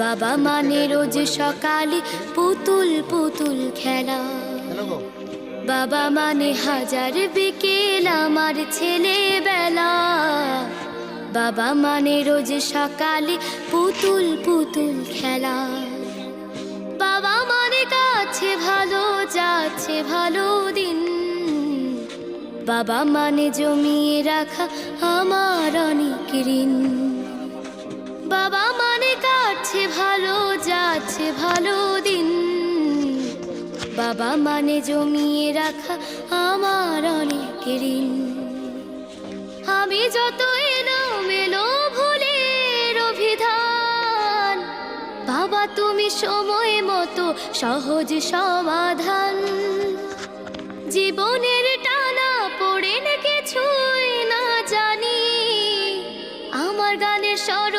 বাবা মানে রোজ সকালে পুতুল পুতুল খেলা, বাবা মানে হাজার বিকেল আমার ছেলেবেলা। বাবা মানে রোজ সকালে পুতুল পুতুল খেলা, বাবা মানে কাছে ভালো যাচ্ছে ভালো দিন, বাবা মানে জমিয়ে রাখা আমার অনেক ঋণ। বাবা মানে কাটছে ভালো যাচ্ছে ভালো দিন, বাবা মানে জমিয়ে রাখা আমার অনেক ঋণ। আমি যত এলোমেলো ভুলের অভিধান, বাবা তুমি সময় মতো সহজ সমাধান। জীবনের টানা পড়ে কিছুই না জানি, আমার গানের স্বর